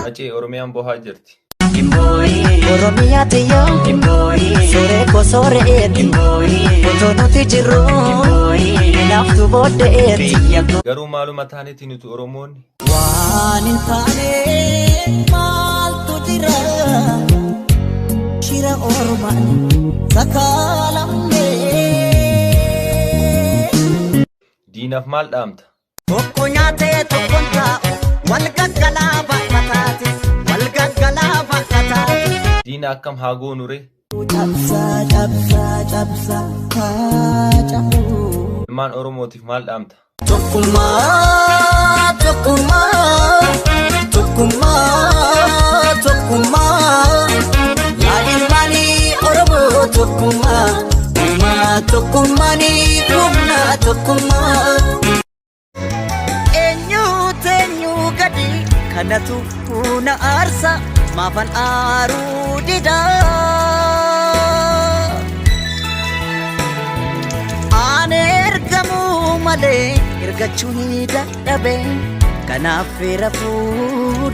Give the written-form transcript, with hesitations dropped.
Aceh Oromiyaan bohaa jirti. Oromiyaa tiyyoo sore ko soreeti otoo nuti jirru naaftu booddeeti. Garuu maaluma taaneeti nuti Oromoonni. Waan hin taane maaltu jira shira Oromaan sakaalamne. Diinaaf maal dhaamta? Tokko nyaatee tokko taa'u wal gaggalaa bakkataati wal gaggalaa bakkataati. Diina akkam haa goonu ree? Cabsa haa cabu. Ilmaan Oromootiif maal dhaamta? Tokkummaa yaa ilmaanii Oromoo tokkummaanii humna tokkummaa. Eenyu gadi kanatu na aarsa maafan aaruu dida. Aan ergamuu malee ergachuu ni dadhabe kanaaf rafuu.